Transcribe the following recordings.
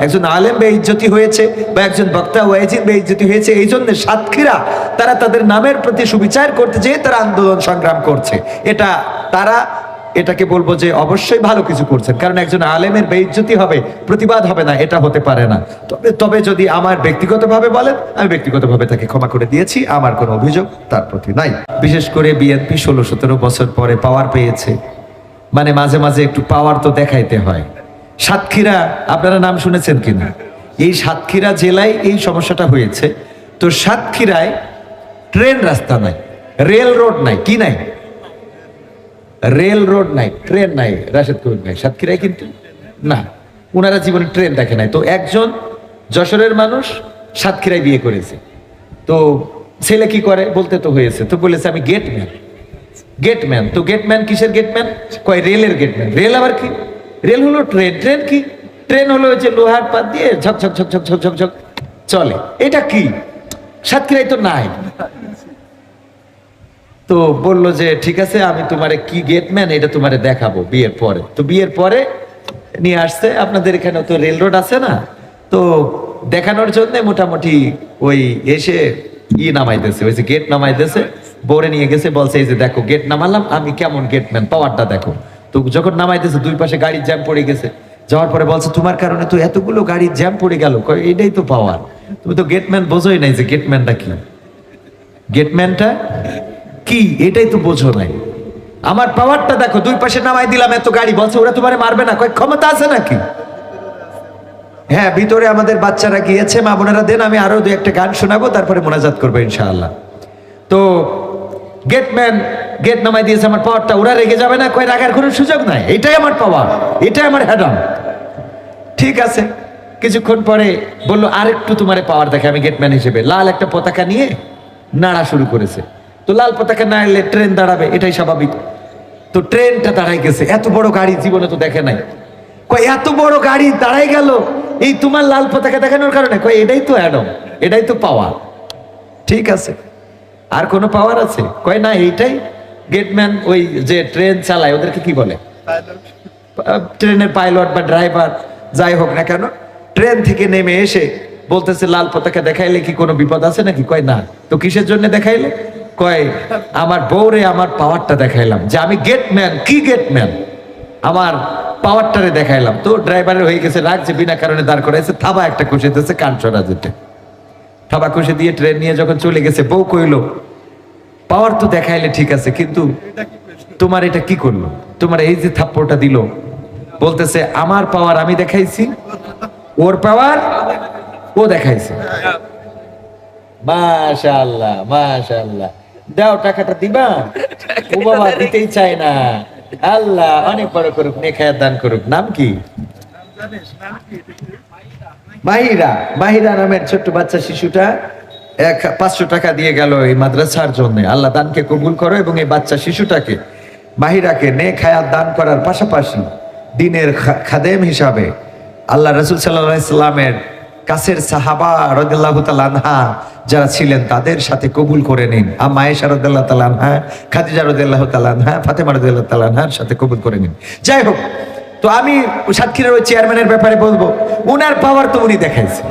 একজন আলেম বেইজ্জতি হয়েছে বা একজন বক্তা ওয়াইজিদ বেইজ্জতি হয়েছে, এই জন্য সাতক্ষীরা তারা তাদের নামের প্রতি সুবিচার করতে যেয়ে তারা আন্দোলন সংগ্রাম করছে। এটাকে বলবো যে অবশ্যই ভালো কিছু করছেন, কারণ একজন আলেমের বেইজ্জতি হবে, প্রতিবাদ হবে না, এটা হতে পারে না। তবে যদি আমার ব্যক্তিগতভাবে বলেন, আমি ব্যক্তিগতভাবে তাকে ক্ষমা করে দিয়েছি, আমার কোনো অভিযোগ তার প্রতি নাই। বিশেষ করে বিএনপি 16-17 বছর পরে পাওয়ার পেয়েছে, মানে মাঝে মাঝে একটু পাওয়ার তো দেখাইতে হয়। সাতক্ষীরা আপনারা নাম শুনেছেন কিনা? এই সাতক্ষীরা জেলায় এই সমস্যাটা হয়েছে। তো সাতক্ষীরায় ট্রেন রাস্তা নাই, রেল রোড নাই, কি নাই? রেল রোড নাই, ট্রেন নাই, রাশেদ কবির নাই। সাতক্ষীরায় কিন্তু না, ওনারা জীবনে ট্রেন দেখে নাই। তো একজন যশোরের মানুষ সাতক্ষীরায় বিয়ে করেছে, তো ছেলে কি করে বলতে তো হয়েছে, তো বলেছে আমি গেটম্যান। গেটম্যান তো গেটম্যান কিসের গেটম্যান? কয় রেলের গেটম্যান। রেল আবার কি? রেল হলো ট্রেন। ট্রেন কি? ট্রেন হলো যে লোহার পাত দিয়ে ঝক ঝক ঝক ঝক ঝক ঝক ঝক চলে। এটা কি? সাতক্ষীরায় তো নাই। তো বললো যে ঠিক আছে, আমি তোমারে কি গেটম্যান এটা তোমারে দেখাবো বিয়ের পরে। তো বিয়ের পরে নিয়ে আসছে, আপনাদের এখানে তো রেল রোড আছে না, তো দেখানোর জন্য মোটামুটি ওই এসে নামাইতেছে, ওই যে গেট নামাইতেছে, বোরে নিয়ে গেছে, বলছে এই যে দেখো গেট নামালাম, আমি কেমন গেটম্যান, পাওয়ারটা দেখো। তো যখন নামাইতেছে দুই পাশে গাড়ির জ্যাম পড়ে গেছে, যাওয়ার পরে বলছে তোমার কারণে তো এতগুলো গাড়ির জ্যাম পড়ে গেল। এটাই তো পাওয়ার, তুমি তো গেটম্যান বোঝোই নাই যে গেটম্যানটা কি। গেটম্যানটা কি এটাই তো বোঝো নাই। আমার পাওয়ারটা দেখো, দুই পাশে নামাই দিলাম এত গাড়ি, বলছে ওরা তোমারে মারবে না। কয় ক্ষমতা আছে নাকি? হ্যাঁ, ভিতরে আমাদের বাচ্চারা গিয়েছে, মা বোনেরা দেন, আমি আরো দুই একটা গান শোনাবো, তারপরে মোনাজাত করবো ইনশাআল্লাহ। তো গেটম্যান গেট নামাই দিয়েছে, আমার পাওয়ারটা, ওরা রেগে যাবে না? কয় রাগার কোনো সুযোগ নাই, এটাই আমার পাওয়ার, এটাই আমার হ্যাডম। ঠিক আছে, কিছুক্ষণ পরে বললো আরেকটু তোমারে পাওয়ার দেখে আমি গেটম্যান হিসেবে। লাল একটা পতাকা নিয়ে নাড়া শুরু করেছে। তো লাল পতাকা না এলে ট্রেন দাঁড়াবে, এটাই স্বাভাবিক। তো ট্রেনটা দাঁড়াই গেছে, এত বড় গাড়ি জীবনে তো দেখে নাই। কয় এত বড় গাড়ি দাঁড়াই গেল এই তোমার লাল পতাকা দেখানোর কারণে? কয় এটাই তো অ্যাডম, এটাই তো পাওয়ার। ঠিক আছে, আর কোনো পাওয়ার আছে? কয় না, এইটাই। গেটম্যান ওই যে ট্রেন চালায় ওদেরকে কি বলে? ট্রেনের পাইলট বা ড্রাইভার, যাই হোক না কেন, ট্রেন থেকে নেমে এসে বলতেছে লাল পতাকা দেখাইলে কি কোনো বিপদ আছে নাকি? কয় না। তো কিসের জন্য দেখাইলে? কয় আমার বউরে আমার পাওয়ারটা দেখাইলাম, যে আমি গেটম্যান। কি গেটম্যান? আমার পাওয়ারটারে দেখাইলাম। তো ড্রাইভারের হয়ে গেছে রাগ, যে বিনা কারণে দাঁড় করাইছে, থাবা একটা খুশি দিতেছে, কান ছড়া যেতে থাবা খুশি দিয়ে ট্রেন নিয়ে যখন চলে গেছে, বউ কইলো পাওয়ার তো দেখাইলে ঠিক আছে, কিন্তু তোমার এটা কি করলো? তোমার এই যে থাপ্পড়টা দিল, বলতেছে আমার পাওয়ার আমি দেখাইছি, ওর পাওয়ার ও দেখাইছে। মাশাআল্লাহ মাশাআল্লাহ, দাও টাকাটা দিবা? ও বাবা দিতেই চায় না। আল্লাহ অনেক বড় করুক, নেখায়াত দান করুক। নাম কি? মাহিরা। মাহিরা নামের ছোট্ট বাচ্চা শিশুটা 500 টাকা দিয়ে গেল এই মাদ্রাসার জন্য। আল্লাহ দানকে কবুল করো, এবং এই বাচ্চা শিশুটাকে, মাহিরাকে, নেক হায়াত দান করার পাশাপাশি দিনের খাদেম হিসাবে আল্লাহ রাসূল সাল্লাল্লাহু আলাইহি সাল্লামের কাছের সাহাবা রাদিয়াল্লাহু তাআলা আনহা যারা ছিলেন তাদের সাথে কবুল করে নিন। আম্মা আয়েশা রাদিয়াল্লাহু তাআলা আনহা, খাদিজা রাদিয়াল্লাহু তাআলা আনহা, ফাতেমা রাদিয়াল্লাহু তাআলা আনহার সাথে কবুল করে নিন। যাই হোক, তো আমি সাতক্ষীরার ওই চেয়ারম্যানের ব্যাপারে বলবো, উনার পাওয়ার তো উনি দেখাইছে,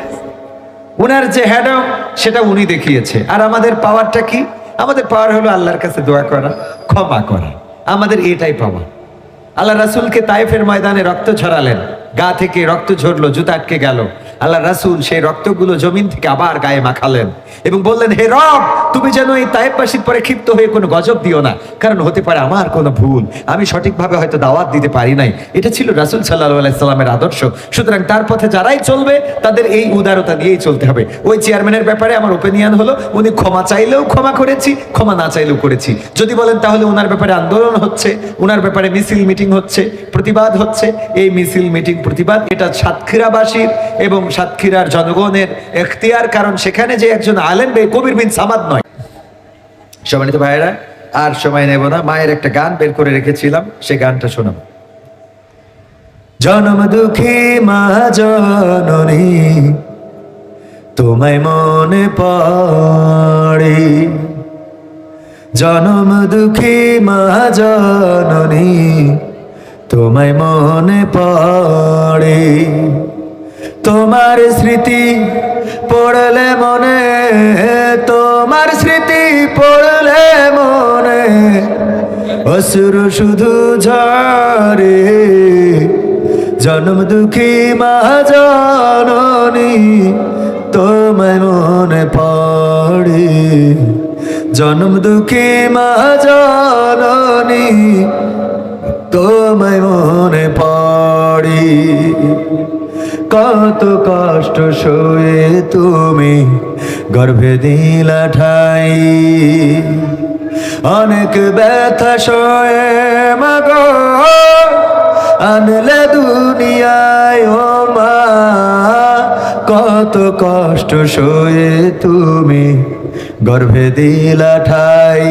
উনার যে হ্যাডম সেটা উনি দেখিয়েছে। আর আমাদের পাওয়ারটা কি? আমাদের পাওয়ার হলো আল্লাহর কাছে দোয়া করা, ক্ষমা করা, আমাদের এটাই পাওয়ার। আল্লাহ রাসূলকে তায়েফের ময়দানে রক্ত ছড়ালেন, গা থেকে রক্ত ঝরলো, জুতা আটকে গেল। আল্লাহ রাসূল সেই রক্তগুলো জমিন থেকে আবার গায়ে মাখালেন এবং বললেন, হে রব, তুমি যেন এই তায়েফবাসীর পরে ক্ষিপ্ত হয়ে কোনো গজব দিও না, কারণ হতে পারে আমার কোনো ভুল, আমি সঠিকভাবে হয়তো দাওয়াত দিতে পারি নাই। এটা ছিল রাসূল সাল্লাল্লাহু আলাইহি সাল্লামের আদর্শ। সুতরাং তার পথে যারাই চলবে তাদের এই উদারতা দিয়েই চলতে হবে। ওই চেয়ারম্যানের ব্যাপারে আমার ওপিনিয়ন হলো, উনি ক্ষমা চাইলেও ক্ষমা করেছি, ক্ষমা না চাইলেও করেছি। যদি বলেন তাহলে ওনার ব্যাপারে আন্দোলন হচ্ছে, ওনার ব্যাপারে মিছিল মিটিং হচ্ছে, প্রতিবাদ হচ্ছে, এই মিছিল মিটিং প্রতিবাদ এটা সাতক্ষীরাবাসীর এবং সাতক্ষীরার জনগণের এখতিয়ার, কারণ সেখানে যে একজন আলেম কবির বিন সামাদ নয়। সম্মানিত ভাইয়েরা, আর সময় নেব না, মায়ের একটা গান বের করে রেখেছিলাম, সে গানটা শোনাব। জনম দুঃখী মা জননী, তোমায় মনে পড়ে, জনম দুঃখী মা জননী, তোমায় মনে পড়ে, তোমার স্মৃতি পড়লে মনে, তোমার স্মৃতি পড়লে মনে অশ্রু শুধু ঝরে। জন্ম দুঃখী মা জননী তোমায় মনে পড়ে। জন্ম দুঃখী মা জননী তোমায় মনে পড়ে। কত কষ্ট সয়ে তুমি গর্ভে দিলা ঠাই, অনেক ব্যথা সয়ে মাগো আনলে দুনিয়ায় ও মা। কত কষ্ট সয়ে তুমি গর্ভে দিলা ঠাই,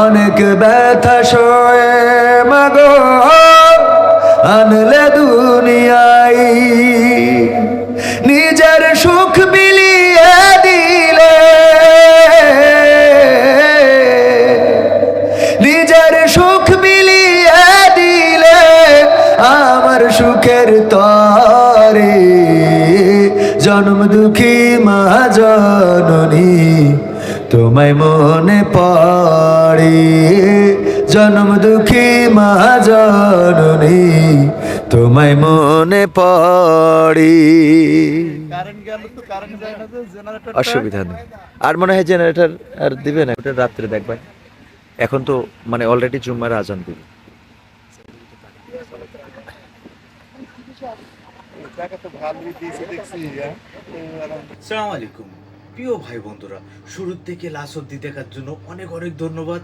অনেক ব্যথা সয়ে মাগো আনলে দুনিয়ায়। নিজের সুখ বিলিয়ে দিলে, নিজের সুখ বিলিয়ে দিলে আমার সুখের তরে। জন্ম দুঃখী মা জননী তোমায় মনে পড়ে। জন্ম দুঃখী মা জননী তোমায় মনে পড়ে। অসুবিধা নেই, আর মনে হয় জেনারেটর আর দিবে না, ওটা রাত্রে দেখবেন। এখন তো মানে অলরেডি জুম্মার আজান দিবে। আসসালামু আলাইকুম প্রিয় ভাই বন্ধুরা, শুরু থেকে লাস্ট অবধি দেখার জন্য অনেক অনেক ধন্যবাদ।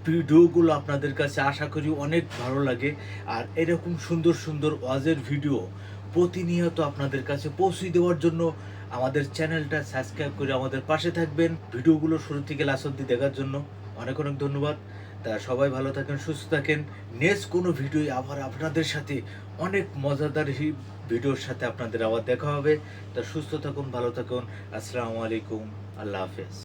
ভিডিওগুলো আপনাদের কাছে আশা করি অনেক ভালো লাগে, আর এরকম সুন্দর সুন্দর ওয়াজের ভিডিও প্রতিনিয়ত আপনাদের কাছে পৌঁছে দেওয়ার জন্য আমাদের চ্যানেলটা সাবস্ক্রাইব করে আমাদের পাশে থাকবেন। ভিডিওগুলো শুরু থেকে লাস্ট অবধি দেখার জন্য অনেক অনেক ধন্যবাদ। তা সবাই ভালো থাকেন, সুস্থ থাকেন। নেক্সট কোনো ভিডিও আবার আপনাদের সাথে অনেক মজাদার ভিডিওর সাথে আপনাদের আবার দেখা হবে। তা সুস্থ থাকুন, ভালো থাকুন। আসসালামু আলাইকুম, আল্লাহ হাফেজ।